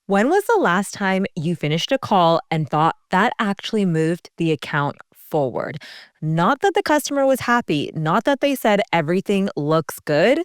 When was the last time you finished a call and thought that actually moved the account forward? Not that the customer was happy, not that they said everything looks good,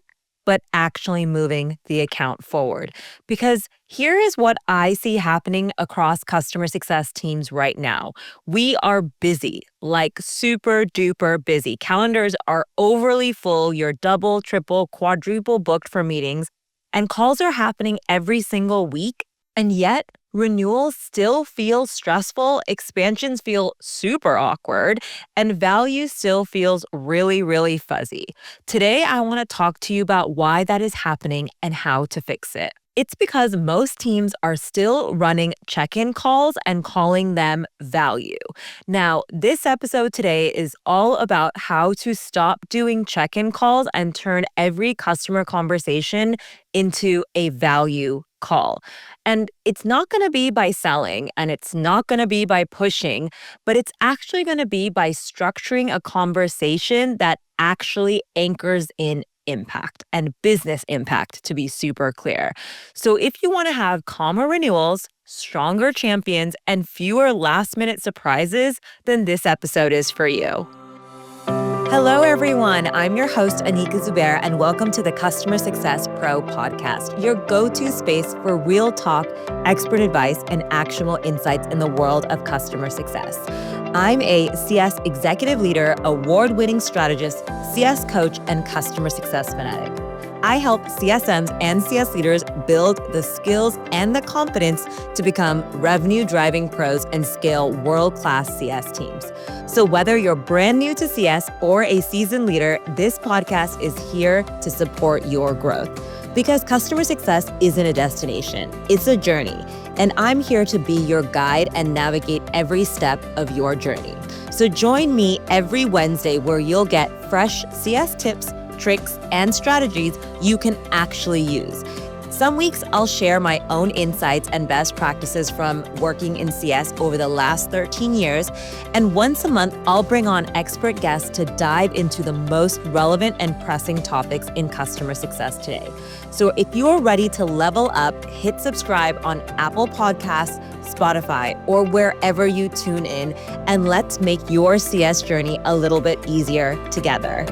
but actually moving the account forward. Because here is what I see happening across customer success teams right now. We are busy, like super duper busy. Calendars are overly full. You're double, triple, quadruple booked for meetings, and calls are happening every single week. And yet, renewals still feel stressful, expansions feel super awkward, and value still feels really, really fuzzy. Today, I want to talk to you about why that is happening and how to fix it. It's because most teams are still running check in calls and calling them value. Now, this episode today is all about how to stop doing check in calls and turn every customer conversation into a value call. And it's not going to be by selling and it's not going to be by pushing, but it's actually going to be by structuring a conversation that actually anchors in impact and business impact, to be super clear. So if you want to have calmer renewals, stronger champions, and fewer last minute surprises, then this episode is for you. Hello, everyone. I'm your host, Anika Zubair, and welcome to the Customer Success Pro podcast, your go-to space for real talk, expert advice, and actionable insights in the world of customer success. I'm a CS executive leader, award-winning strategist, CS coach, and customer success fanatic. I help CSMs and CS leaders build the skills and the confidence to become revenue-driving pros and scale world-class CS teams. So whether you're brand new to CS or a seasoned leader, this podcast is here to support your growth. Because customer success isn't a destination, it's a journey. And I'm here to be your guide and navigate every step of your journey. So join me every Wednesday where you'll get fresh CS tips, tricks, and strategies you can actually use. Some weeks I'll share my own insights and best practices from working in CS over the last 13 years. And once a month, I'll bring on expert guests to dive into the most relevant and pressing topics in customer success today. So if you're ready to level up, hit subscribe on Apple Podcasts, Spotify, or wherever you tune in, and let's make your CS journey a little bit easier together.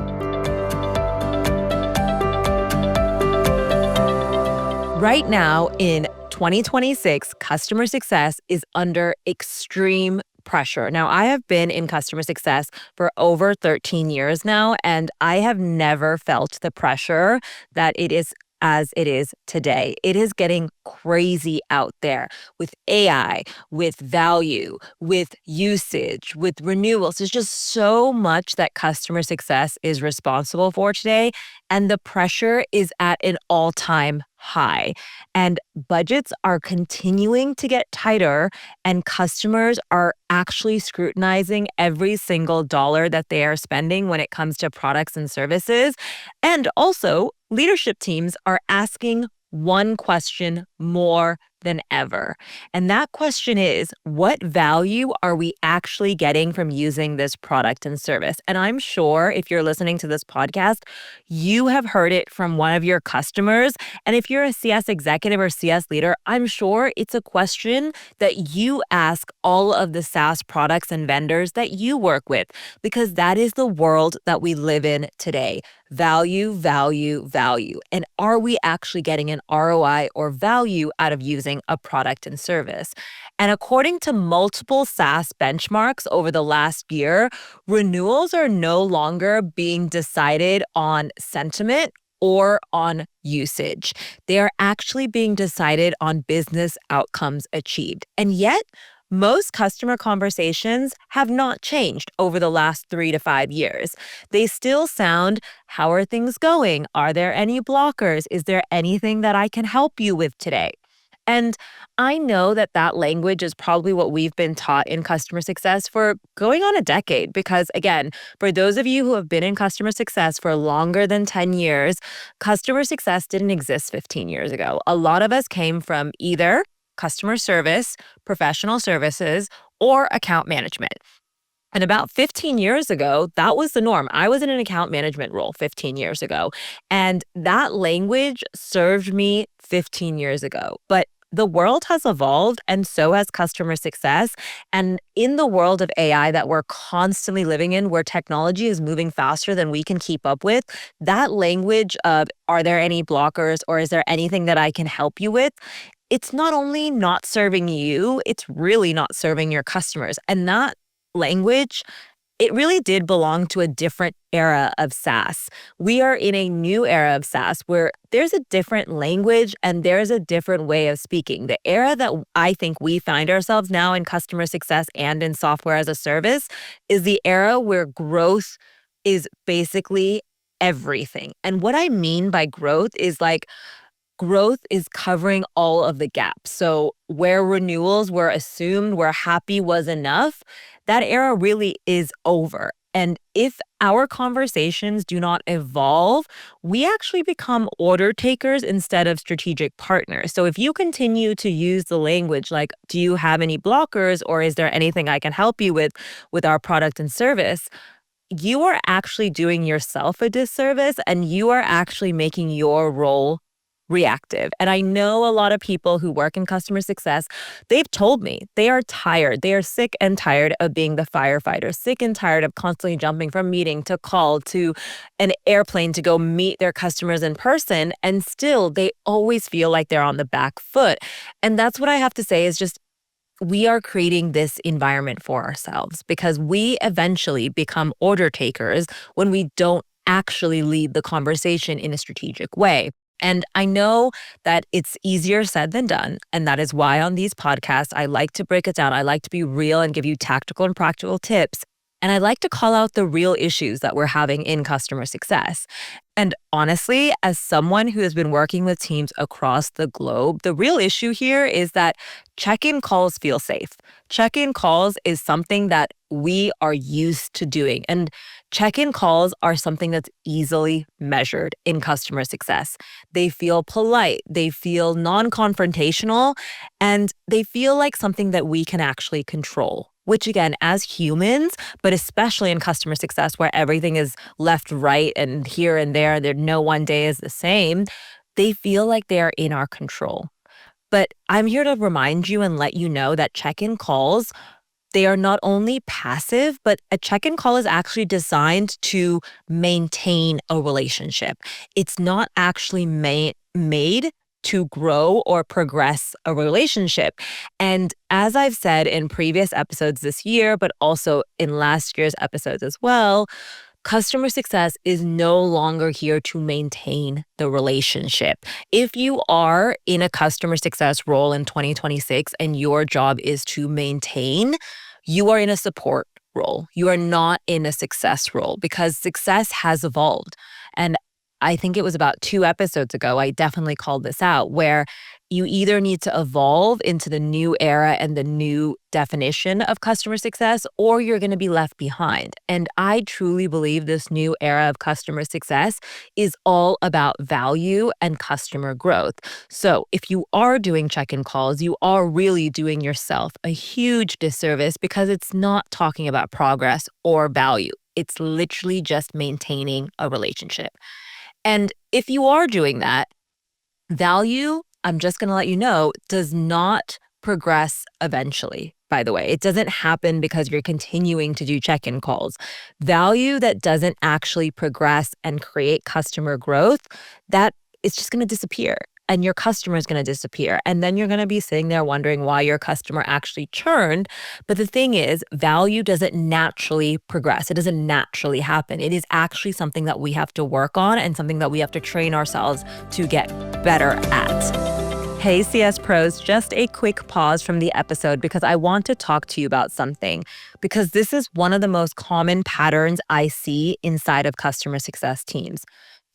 Right now in 2026, customer success is under extreme pressure. Now, I have been in customer success for over 13 years now, and I have never felt the pressure that it is as it is today. It is getting crazy out there with AI, with value, with usage, with renewals. There's just so much that customer success is responsible for today, and the pressure is at an all-time high. And budgets are continuing to get tighter, and customers are actually scrutinizing every single dollar that they are spending when it comes to products and services. And also, leadership teams are asking one question more than ever. And that question is, what value are we actually getting from using this product and service? And I'm sure if you're listening to this podcast, you have heard it from one of your customers. And if you're a CS executive or CS leader, I'm sure it's a question that you ask all of the SaaS products and vendors that you work with, because that is the world that we live in today. Value, value, value. And are we actually getting an ROI or value out of using a product and service? And according to multiple SaaS benchmarks over the last year, renewals are no longer being decided on sentiment or on usage. They are actually being decided on business outcomes achieved. And yet, most customer conversations have not changed over the last 3 to 5 years. They still sound, how are things going? Are there any blockers? Is there anything that I can help you with today? And I know that that language is probably what we've been taught in customer success for going on a decade. Because again, for those of you who have been in customer success for longer than 10 years, customer success didn't exist 15 years ago. A lot of us came from either customer service, professional services, or account management. And about 15 years ago, that was the norm. I was in an account management role 15 years ago, and that language served me 15 years ago. But the world has evolved and so has customer success. And in the world of AI that we're constantly living in, where technology is moving faster than we can keep up with, that language of, are there any blockers or is there anything that I can help you with? It's not only not serving you, it's really not serving your customers. And that language, it really did belong to a different era of SaaS. We are in a new era of SaaS where there's a different language and there's a different way of speaking. The era that I think we find ourselves now in customer success and in software as a service is the era where growth is basically everything. And what I mean by growth is like, growth is covering all of the gaps. So where renewals were assumed, where happy was enough, that era really is over. And if our conversations do not evolve, we actually become order takers instead of strategic partners. So if you continue to use the language like, do you have any blockers or is there anything I can help you with our product and service? You are actually doing yourself a disservice and you are actually making your role reactive. And I know a lot of people who work in customer success, they've told me they are tired. They are sick and tired of being the firefighter, sick and tired of constantly jumping from meeting to call to an airplane to go meet their customers in person. And still, they always feel like they're on the back foot. And that's what I have to say is just we are creating this environment for ourselves because we eventually become order takers when we don't actually lead the conversation in a strategic way. And I know that it's easier said than done. And that is why on these podcasts, I like to break it down. I like to be real and give you tactical and practical tips. And I like to call out the real issues that we're having in customer success. And honestly, as someone who has been working with teams across the globe, the real issue here is that check-in calls feel safe. Check-in calls is something that we are used to doing. And check-in calls are something that's easily measured in customer success. They feel polite, they feel non-confrontational, and they feel like something that we can actually control. Which again, as humans, but especially in customer success where everything is left, right, and here and there no one day is the same, they feel like they are in our control. But I'm here to remind you and let you know that check-in calls, they are not only passive, but a check-in call is actually designed to maintain a relationship. It's not actually made to grow or progress a relationship. And as I've said in previous episodes this year, but also in last year's episodes as well, customer success is no longer here to maintain the relationship. If you are in a customer success role in 2026 and your job is to maintain, you are in a support role. You are not in a success role because success has evolved. And I think it was about 2 episodes ago, I definitely called this out, where you either need to evolve into the new era and the new definition of customer success, or you're going to be left behind. And I truly believe this new era of customer success is all about value and customer growth. So if you are doing check-in calls, you are really doing yourself a huge disservice because it's not talking about progress or value. It's literally just maintaining a relationship. And if you are doing that, value, I'm just going to let you know, does not progress eventually, by the way. It doesn't happen because you're continuing to do check-in calls. Value that doesn't actually progress and create customer growth, that is just going to disappear. And your customer is going to disappear. And then you're going to be sitting there wondering why your customer actually churned. But the thing is, value doesn't naturally progress. It doesn't naturally happen. It is actually something that we have to work on and something that we have to train ourselves to get better at. Hey, CS Pros, just a quick pause from the episode because I want to talk to you about something, because this is one of the most common patterns I see inside of customer success teams.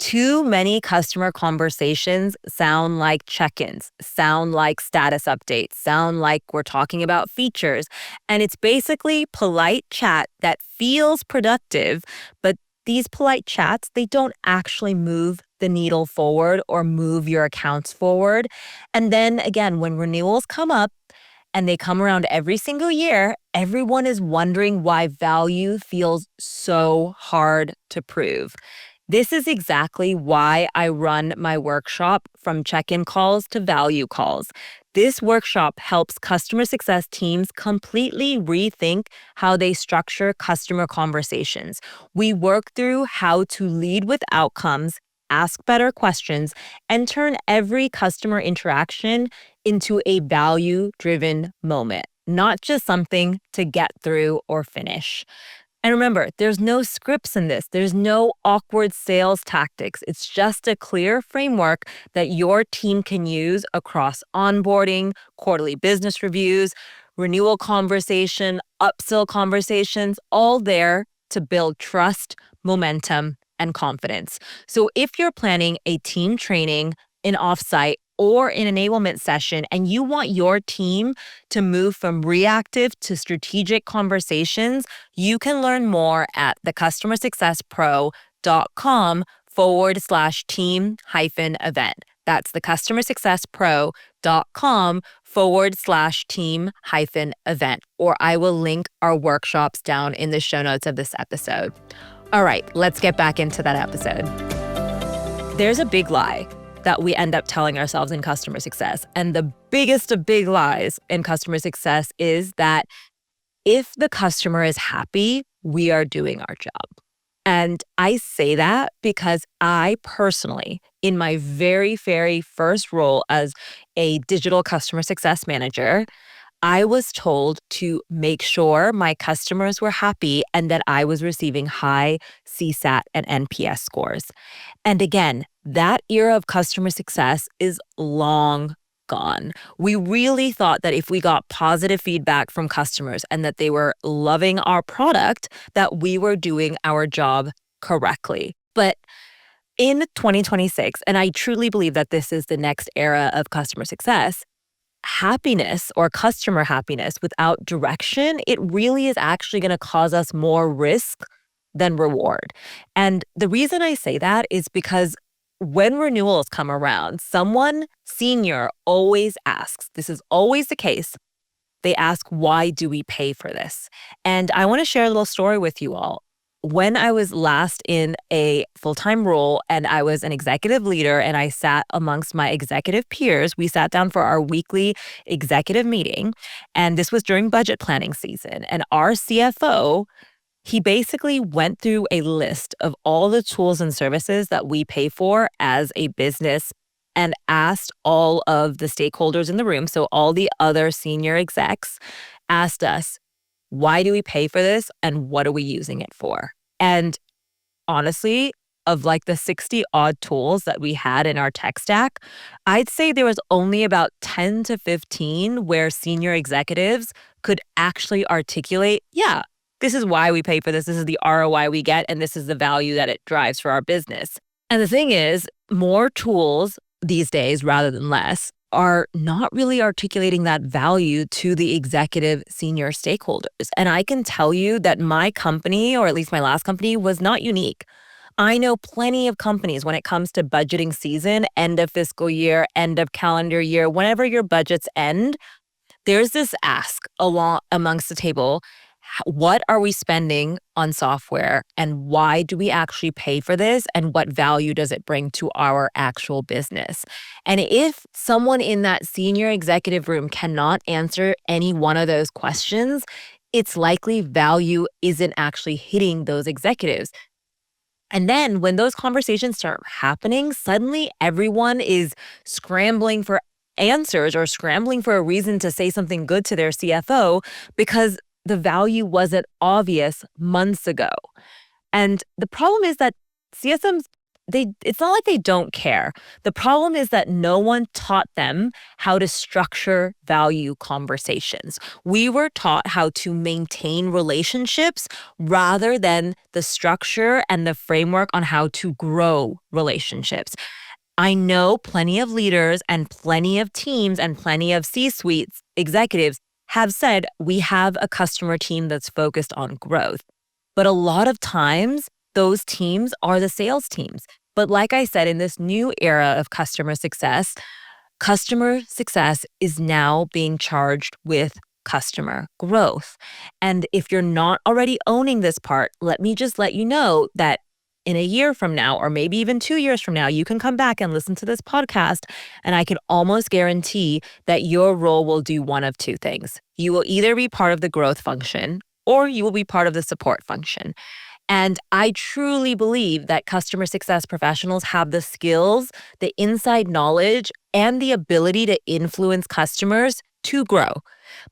Too many customer conversations sound like check-ins, sound like status updates, sound like we're talking about features. And it's basically polite chat that feels productive, but these polite chats, they don't actually move the needle forward or move your accounts forward. And then again, when renewals come up, and they come around every single year, everyone is wondering why value feels so hard to prove. This is exactly why I run my workshop from check-in calls to value calls. This workshop helps customer success teams completely rethink how they structure customer conversations. We work through how to lead with outcomes, ask better questions, and turn every customer interaction into a value driven moment, not just something to get through or finish. And remember, there's no scripts in this. There's no awkward sales tactics. It's just a clear framework that your team can use across onboarding, quarterly business reviews, renewal conversation, upsell conversations, all there to build trust, momentum, and confidence. So if you're planning a team training, an offsite, or an enablement session, and you want your team to move from reactive to strategic conversations, you can learn more at thecustomersuccesspro.com/team hyphen event. That's thecustomersuccesspro.com/team hyphen event. Or I will link our workshops down in the show notes of this episode. All right, let's get back into that episode. There's a big lie that we end up telling ourselves in customer success. And the biggest of big lies in customer success is that if the customer is happy, we are doing our job. And I say that because I personally, in my very, very first role as a digital customer success manager, I was told to make sure my customers were happy and that I was receiving high CSAT and NPS scores. And again, that era of customer success is long gone. We really thought that if we got positive feedback from customers and that they were loving our product, that we were doing our job correctly. But in 2026, and I truly believe that this is the next era of customer success, happiness or customer happiness without direction, it really is actually going to cause us more risk than reward. And the reason I say that is because when renewals come around, someone senior always asks, this is always the case, they ask, why do we pay for this? And I want to share a little story with you all. When I was last in a full-time role and I was an executive leader and I sat amongst my executive peers, we sat down for our weekly executive meeting, and this was during budget planning season. And our CFO, he basically went through a list of all the tools and services that we pay for as a business and asked all of the stakeholders in the room, so all the other senior execs, asked us, why do we pay for this and what are we using it for? And honestly, of like the 60 odd tools that we had in our tech stack, I'd say there was only about 10 to 15 where senior executives could actually articulate, yeah, this is why we pay for this. This is the ROI we get, and this is the value that it drives for our business. And the thing is, more tools these days rather than less are not really articulating that value to the executive senior stakeholders. And I can tell you that my company, or at least my last company, was not unique. I know plenty of companies when it comes to budgeting season, end of fiscal year, end of calendar year, whenever your budgets end, there's this ask along amongst the table. What are we spending on software and why do we actually pay for this and what value does it bring to our actual business? And if someone in that senior executive room cannot answer any one of those questions, it's likely value isn't actually hitting those executives. And then when those conversations start happening, suddenly everyone is scrambling for answers or scrambling for a reason to say something good to their CFO because the value wasn't obvious months ago. And the problem is that CSMs, it's not like they don't care. The problem is that no one taught them how to structure value conversations. We were taught how to maintain relationships rather than the structure and the framework on how to grow relationships. I know plenty of leaders and plenty of teams and plenty of C-suites executives have said we have a customer team that's focused on growth. But a lot of times, those teams are the sales teams. But like I said, in this new era of customer success is now being charged with customer growth. And if you're not already owning this part, let me just let you know that in a year from now, or maybe even 2 years from now, you can come back and listen to this podcast, and I can almost guarantee that your role will do one of two things. You will either be part of the growth function or you will be part of the support function. And I truly believe that customer success professionals have the skills, the inside knowledge, and the ability to influence customers to grow.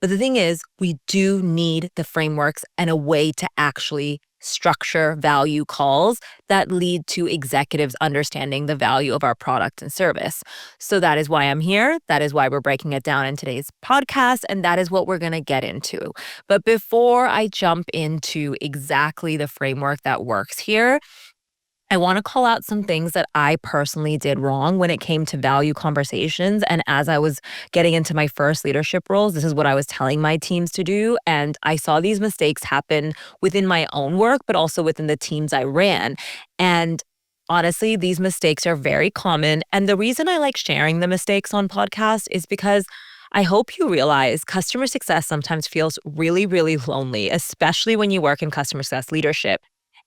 But the thing is, we do need the frameworks and a way to actually structure value calls that lead to executives understanding the value of our product and service. So that is why I'm here. That is why we're breaking it down in today's podcast. And that is what we're going to get into. But before I jump into exactly the framework that works here, I want to call out some things that I personally did wrong when it came to value conversations. And as I was getting into my first leadership roles, this is what I was telling my teams to do. And I saw these mistakes happen within my own work, but also within the teams I ran. And honestly, these mistakes are very common. And the reason I like sharing the mistakes on podcasts is because I hope you realize customer success sometimes feels really, really lonely, especially when you work in customer success leadership.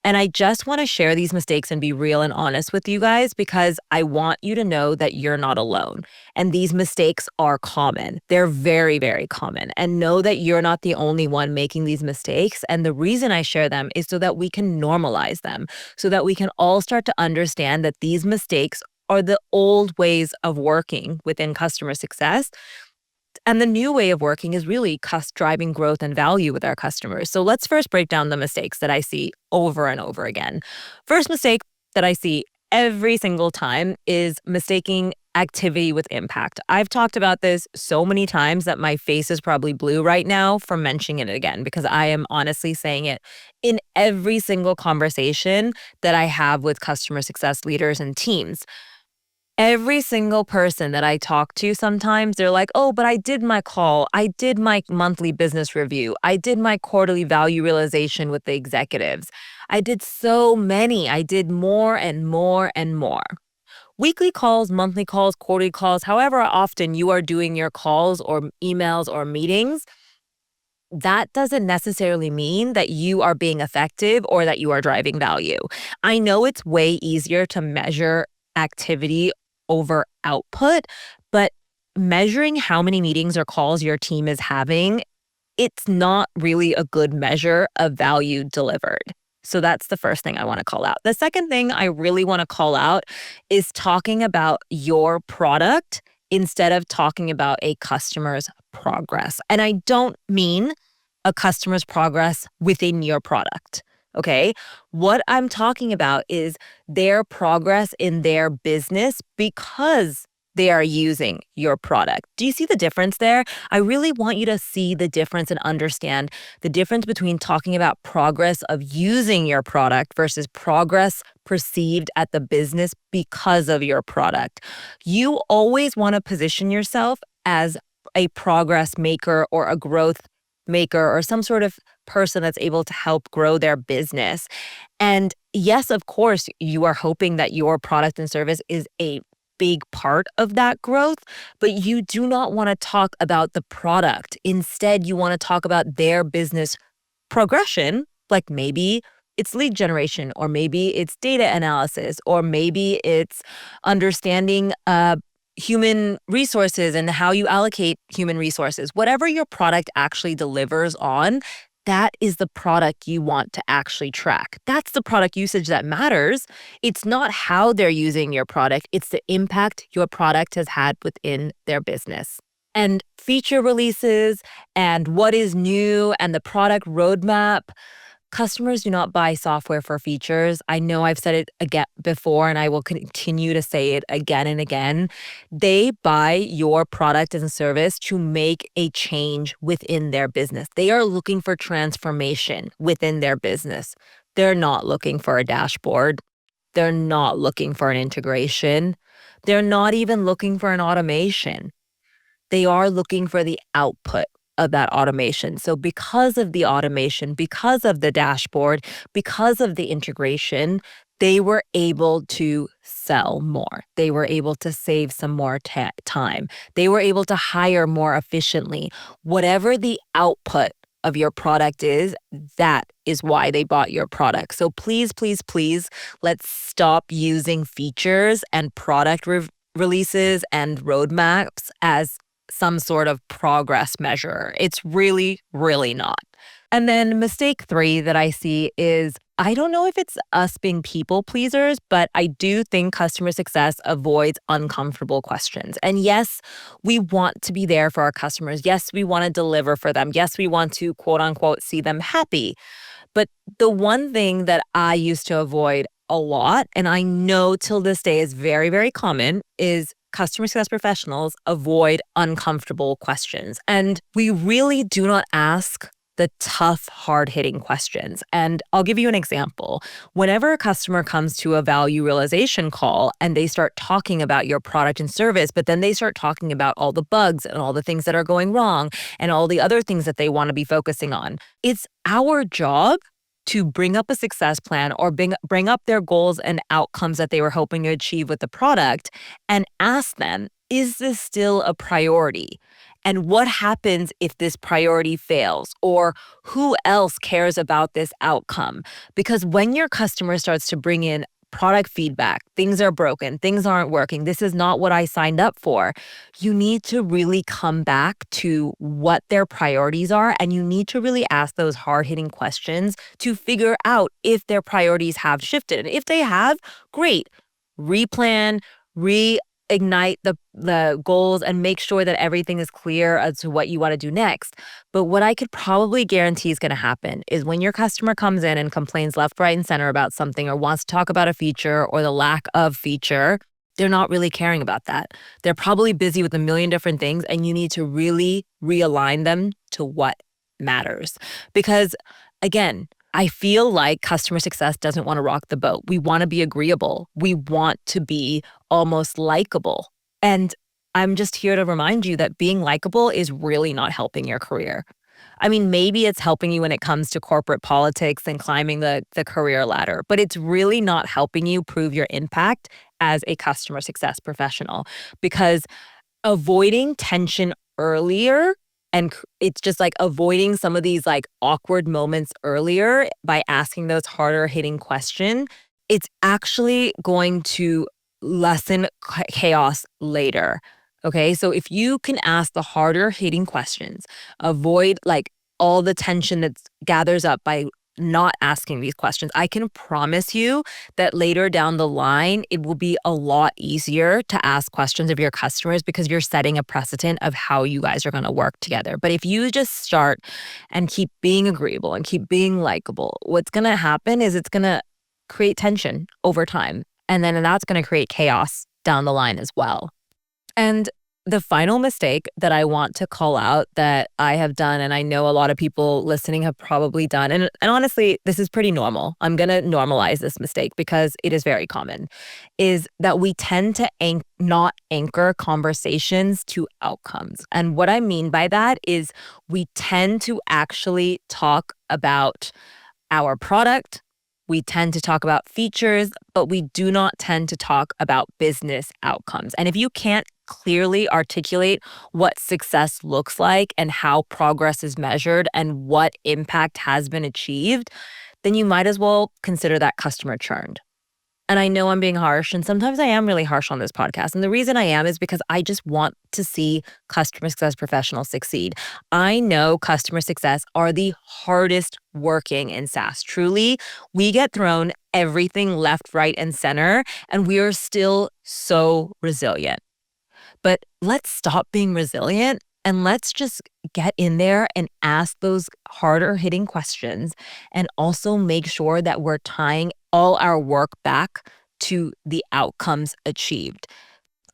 And I just want to share these mistakes and be real and honest with you guys because I want you to know that you're not alone. And these mistakes are common. They're very, very common. And know that you're not the only one making these mistakes. And the reason I share them is so that we can normalize them, so that we can all start to understand that these mistakes are the old ways of working within customer success. And the new way of working is really driving growth and value with our customers. So let's first break down the mistakes that I see over and over again. First mistake that I see every single time is mistaking activity with impact. I've talked about this so many times that my face is probably blue right now from mentioning it again because I am honestly saying it in every single conversation that I have with customer success leaders and teams. Every single person that I talk to sometimes, they're like, oh, but I did my call. I did my monthly business review. I did my quarterly value realization with the executives. I did so many. I did more and more and more. Weekly calls, monthly calls, quarterly calls, however often you are doing your calls or emails or meetings, that doesn't necessarily mean that you are being effective or that you are driving value. I know it's way easier to measure activity over output, but measuring how many meetings or calls your team is having, it's not really a good measure of value delivered. So that's the first thing I want to call out. The second thing I really want to call out is talking about your product instead of talking about a customer's progress. And I don't mean a customer's progress within your product. Okay. What I'm talking about is their progress in their business because they are using your product. Do you see the difference there? I really want you to see the difference and understand the difference between talking about progress of using your product versus progress perceived at the business because of your product. You always want to position yourself as a progress maker or a growth maker or some sort of person that's able to help grow their business. And yes, of course, you are hoping that your product and service is a big part of that growth, but you do not want to talk about the product. Instead, you want to talk about their business progression, like maybe it's lead generation, or maybe it's data analysis, or maybe it's understanding human resources and how you allocate human resources. Whatever your product actually delivers on, that is the product you want to actually track. That's the product usage that matters. It's not how they're using your product, it's the impact your product has had within their business. And feature releases and what is new and the product roadmap. Customers do not buy software for features. I know I've said it again before, and I will continue to say it again and again. They buy your product and service to make a change within their business. They are looking for transformation within their business. They're not looking for a dashboard. They're not looking for an integration. They're not even looking for an automation. They are looking for the output of that automation. So because of the automation, because of the dashboard, because of the integration, they were able to sell more. They were able to save some more time. They were able to hire more efficiently. Whatever the output of your product is, that is why they bought your product. So please, please, please, let's stop using features and product releases and roadmaps as some sort of progress measure. It's really, really not. And then mistake 3 that I see is I don't know if it's us being people pleasers, but I do think customer success avoids uncomfortable questions. And yes, we want to be there for our customers. Yes, we want to deliver for them. Yes, we want to quote unquote see them happy. But the one thing that I used to avoid a lot, and I know till this day is very, very common, is customer success professionals avoid uncomfortable questions. And we really do not ask the tough, hard-hitting questions. And I'll give you an example. Whenever a customer comes to a value realization call and they start talking about your product and service, but then they start talking about all the bugs and all the things that are going wrong and all the other things that they want to be focusing on, it's our job to bring up a success plan or bring up their goals and outcomes that they were hoping to achieve with the product and ask them, is this still a priority? And what happens if this priority fails? Or who else cares about this outcome? Because when your customer starts to bring in product feedback, things are broken, things aren't working, this is not what I signed up for, you need to really come back to what their priorities are. And you need to really ask those hard-hitting questions to figure out if their priorities have shifted. And if they have, great. Replan, reignite the goals and make sure that everything is clear as to what you want to do next. But what I could probably guarantee is going to happen is when your customer comes in and complains left, right, and center about something or wants to talk about a feature or the lack of feature, they're not really caring about that. They're probably busy with a million different things, and you need to really realign them to what matters. Because again, I feel like customer success doesn't want to rock the boat. We want to be agreeable. We want to be almost likable. And I'm just here to remind you that being likable is really not helping your career. I mean, maybe it's helping you when it comes to corporate politics and climbing the career ladder, but it's really not helping you prove your impact as a customer success professional, because avoiding tension earlier and it's just like avoiding some of these like awkward moments earlier by asking those harder hitting questions, it's actually going to lessen chaos later. Okay. So if you can ask the harder hitting questions, avoid like all the tension that gathers up by not asking these questions, I can promise you that later down the line, it will be a lot easier to ask questions of your customers because you're setting a precedent of how you guys are going to work together. But if you just start and keep being agreeable and keep being likable, what's going to happen is it's going to create tension over time. And then that's going to create chaos down the line as well. And the final mistake that I want to call out that I have done, and I know a lot of people listening have probably done, and honestly, this is pretty normal. I'm going to normalize this mistake because it is very common, is that we tend to not anchor conversations to outcomes. And what I mean by that is we tend to actually talk about our product. We tend to talk about features, but we do not tend to talk about business outcomes. And if you can't clearly articulate what success looks like and how progress is measured and what impact has been achieved, then you might as well consider that customer churned. And I know I'm being harsh, and sometimes I am really harsh on this podcast. And the reason I am is because I just want to see customer success professionals succeed. I know customer success are the hardest working in SaaS. Truly, we get thrown everything left, right, and center, and we are still so resilient. But let's stop being resilient and let's just get in there and ask those harder hitting questions and also make sure that we're tying all our work back to the outcomes achieved.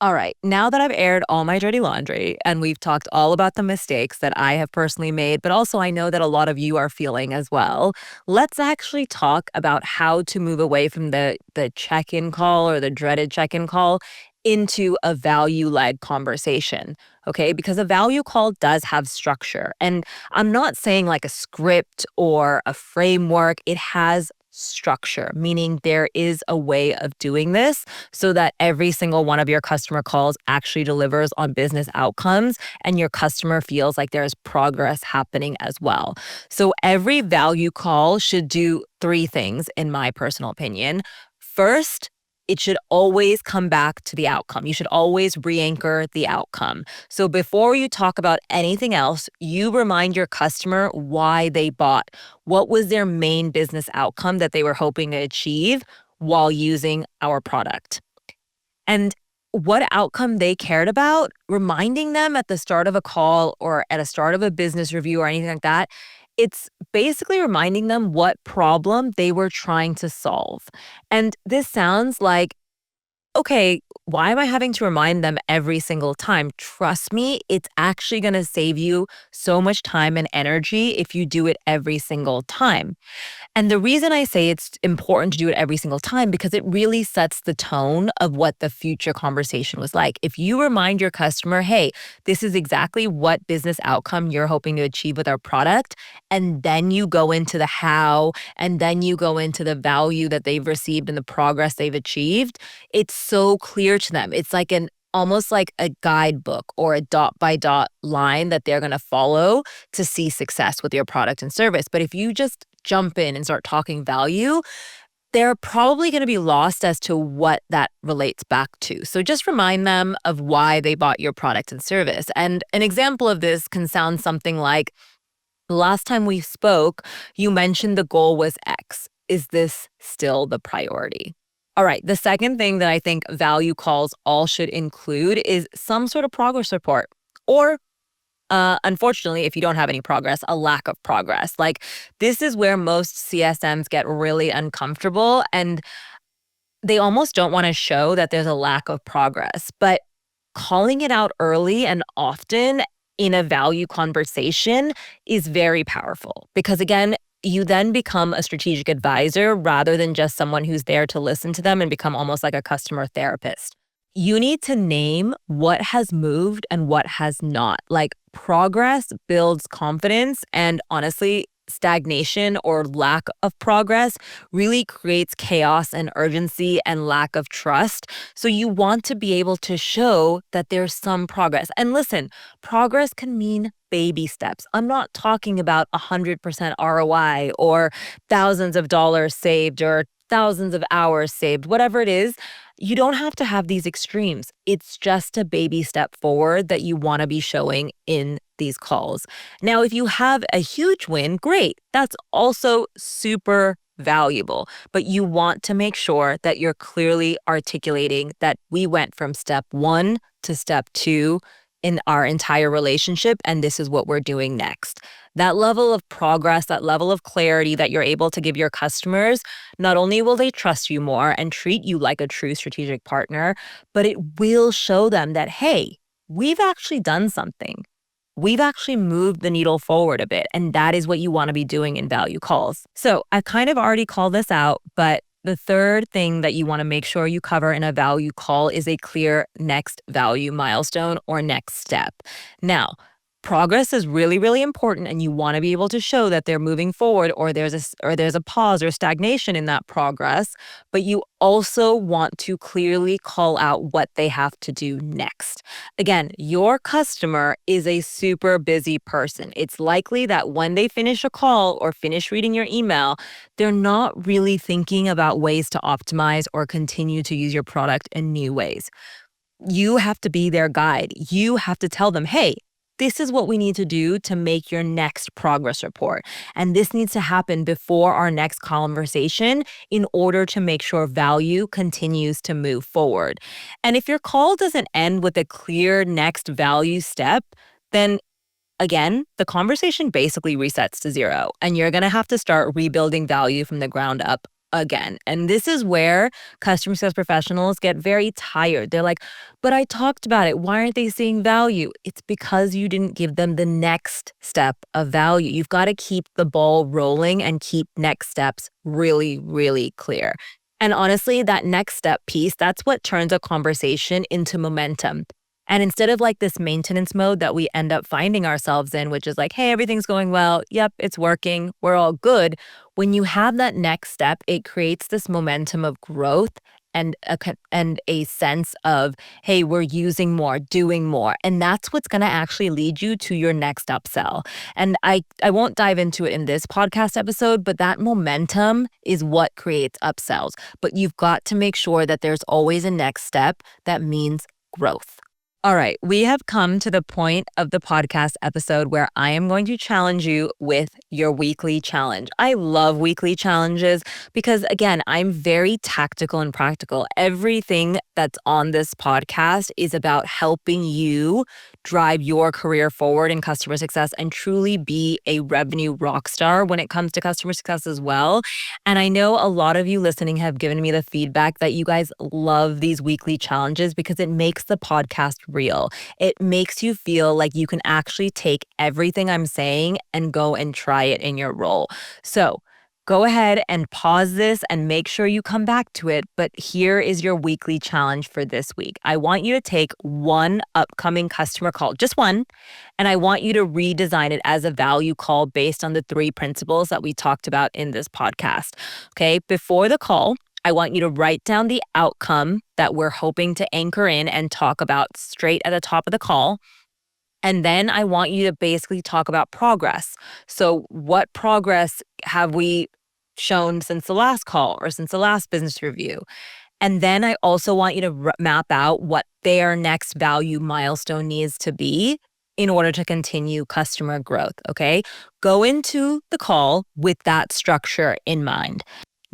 All right, now that I've aired all my dirty laundry and we've talked all about the mistakes that I have personally made, but also I know that a lot of you are feeling as well, let's actually talk about how to move away from the check-in call or the dreaded check-in call into a value-led conversation, okay? Because a value call does have structure. And I'm not saying like a script or a framework. It has structure, meaning there is a way of doing this so that every single one of your customer calls actually delivers on business outcomes and your customer feels like there's progress happening as well. So every value call should do three things, in my personal opinion. First, it should always come back to the outcome. You should always re-anchor the outcome. So before you talk about anything else, you remind your customer why they bought. What was their main business outcome that they were hoping to achieve while using our product? And what outcome they cared about, reminding them at the start of a call or at a start of a business review or anything like that, it's basically reminding them what problem they were trying to solve. And this sounds like, okay, why am I having to remind them every single time? Trust me, it's actually going to save you so much time and energy if you do it every single time. And the reason I say it's important to do it every single time because it really sets the tone of what the future conversation was like. If you remind your customer, hey, this is exactly what business outcome you're hoping to achieve with our product, and then you go into the how, and then you go into the value that they've received and the progress they've achieved, it's so clear to them. It's like an almost like a guidebook or a dot by dot line that they're going to follow to see success with your product and service. But if you just jump in and start talking value, they're probably going to be lost as to what that relates back to. So just remind them of why they bought your product and service. And an example of this can sound something like, the last time we spoke, you mentioned the goal was X. Is this still the priority? All right. The second thing that I think value calls all should include is some sort of progress report. Or unfortunately, if you don't have any progress, a lack of progress. Like this is where most CSMs get really uncomfortable and they almost don't want to show that there's a lack of progress. But calling it out early and often in a value conversation is very powerful because, again, you then become a strategic advisor rather than just someone who's there to listen to them and become almost like a customer therapist. You need to name what has moved and what has not. Like progress builds confidence, and honestly, stagnation or lack of progress really creates chaos and urgency and lack of trust. So you want to be able to show that there's some progress. And listen, progress can mean baby steps. I'm not talking about 100% ROI or thousands of dollars saved or thousands of hours saved, whatever it is. You don't have to have these extremes. It's just a baby step forward that you want to be showing in these calls. Now, if you have a huge win, great. That's also super valuable. But you want to make sure that you're clearly articulating that we went from step one to step two in our entire relationship, and this is what we're doing next. That level of progress, that level of clarity that you're able to give your customers, not only will they trust you more and treat you like a true strategic partner, but it will show them that, hey, we've actually done something. We've actually moved the needle forward a bit. And that is what you want to be doing in value calls. So I kind of already called this out, but the third thing that you want to make sure you cover in a value call is a clear next value milestone or next step. Now, progress is really, really important, and you want to be able to show that they're moving forward or there's a pause or stagnation in that progress, but you also want to clearly call out what they have to do next. Again, your customer is a super busy person. It's likely that when they finish a call or finish reading your email, they're not really thinking about ways to optimize or continue to use your product in new ways. You have to be their guide. You have to tell them, hey, this is what we need to do to make your next progress report. And this needs to happen before our next conversation in order to make sure value continues to move forward. And if your call doesn't end with a clear next value step, then again, the conversation basically resets to zero, and you're going to have to start rebuilding value from the ground up again. And this is where customer success professionals get very tired. They're like, but I talked about it. Why aren't they seeing value? It's because you didn't give them the next step of value. You've got to keep the ball rolling and keep next steps really, really clear. And honestly, that next step piece, that's what turns a conversation into momentum. And instead of like this maintenance mode that we end up finding ourselves in, which is like, hey, everything's going well. Yep, it's working. We're all good. When you have that next step, it creates this momentum of growth and a sense of, hey, we're using more, doing more. And that's what's going to actually lead you to your next upsell. And I won't dive into it in this podcast episode, but that momentum is what creates upsells. But you've got to make sure that there's always a next step that means growth. All right, we have come to the point of the podcast episode where I am going to challenge you with your weekly challenge. I love weekly challenges because, again, I'm very tactical and practical. Everything that's on this podcast is about helping you drive your career forward in customer success and truly be a revenue rock star when it comes to customer success as well. And I know a lot of you listening have given me the feedback that you guys love these weekly challenges because it makes the podcast real. It makes you feel like you can actually take everything I'm saying and go and try it in your role. So go ahead and pause this and make sure you come back to it. But here is your weekly challenge for this week. I want you to take one upcoming customer call, just one, and I want you to redesign it as a value call based on the 3 principles that we talked about in this podcast. Okay, before the call, I want you to write down the outcome that we're hoping to anchor in and talk about straight at the top of the call. And then I want you to basically talk about progress. So what progress have we shown since the last call or since the last business review? And then I also want you to map out what their next value milestone needs to be in order to continue customer growth, okay? Go into the call with that structure in mind.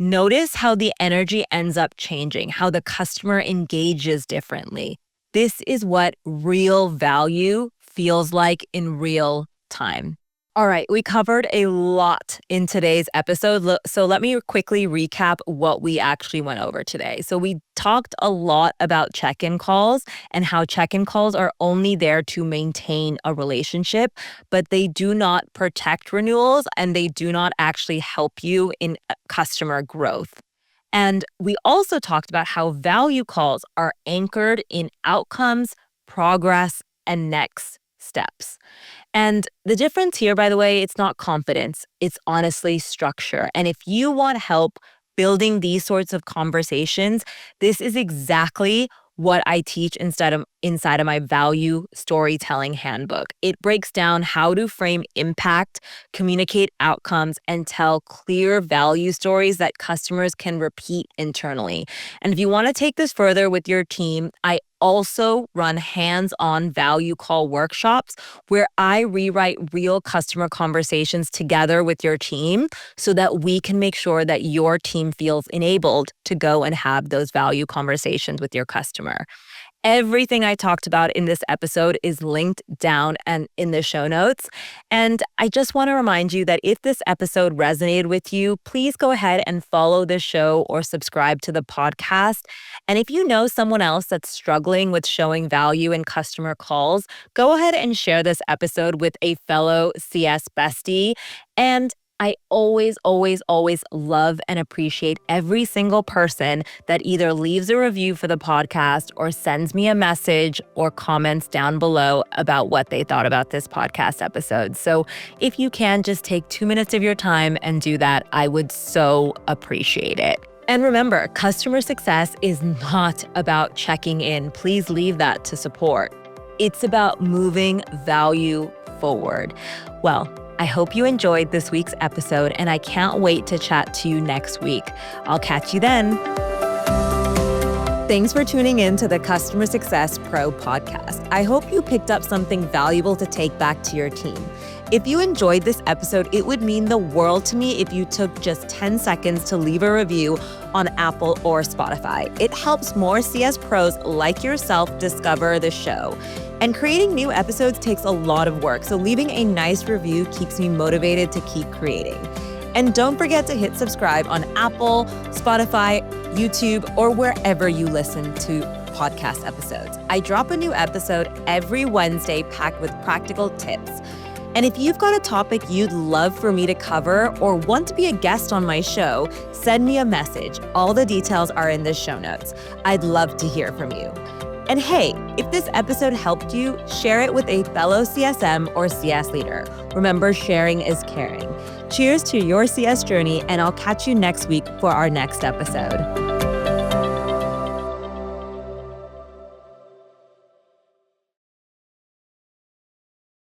Notice how the energy ends up changing, how the customer engages differently. This is what real value feels like in real time. All right, we covered a lot in today's episode. So let me quickly recap what we actually went over today. So we talked a lot about check-in calls and how check-in calls are only there to maintain a relationship, but they do not protect renewals and they do not actually help you in customer growth. And we also talked about how value calls are anchored in outcomes, progress, and next steps. And the difference here, by the way, it's not confidence. It's honestly structure. And if you want help building these sorts of conversations, this is exactly what I teach inside of my value storytelling handbook. It breaks down how to frame impact, communicate outcomes, and tell clear value stories that customers can repeat internally. And if you want to take this further with your team, I also run hands-on value call workshops where I rewrite real customer conversations together with your team so that we can make sure that your team feels enabled to go and have those value conversations with your customer. Everything I talked about in this episode is linked down and in the show notes. And I just want to remind you that if this episode resonated with you, please go ahead and follow the show or subscribe to the podcast. And if you know someone else that's struggling with showing value in customer calls, go ahead and share this episode with a fellow CS bestie. And I always, always, always love and appreciate every single person that either leaves a review for the podcast or sends me a message or comments down below about what they thought about this podcast episode. So if you can, just take 2 minutes of your time and do that, I would so appreciate it. And remember, customer success is not about checking in. Please leave that to support. It's about moving value forward. Well, I hope you enjoyed this week's episode, and I can't wait to chat to you next week. I'll catch you then. Thanks for tuning in to the Customer Success Pro podcast. I hope you picked up something valuable to take back to your team. If you enjoyed this episode, it would mean the world to me if you took just 10 seconds to leave a review on Apple or Spotify. It helps more CS pros like yourself discover the show. And creating new episodes takes a lot of work, so leaving a nice review keeps me motivated to keep creating. And don't forget to hit subscribe on Apple, Spotify, YouTube, or wherever you listen to podcast episodes. I drop a new episode every Wednesday packed with practical tips. And if you've got a topic you'd love for me to cover or want to be a guest on my show, send me a message. All the details are in the show notes. I'd love to hear from you. And hey, if this episode helped you, share it with a fellow CSM or CS leader. Remember, sharing is caring. Cheers to your CS journey, and I'll catch you next week for our next episode.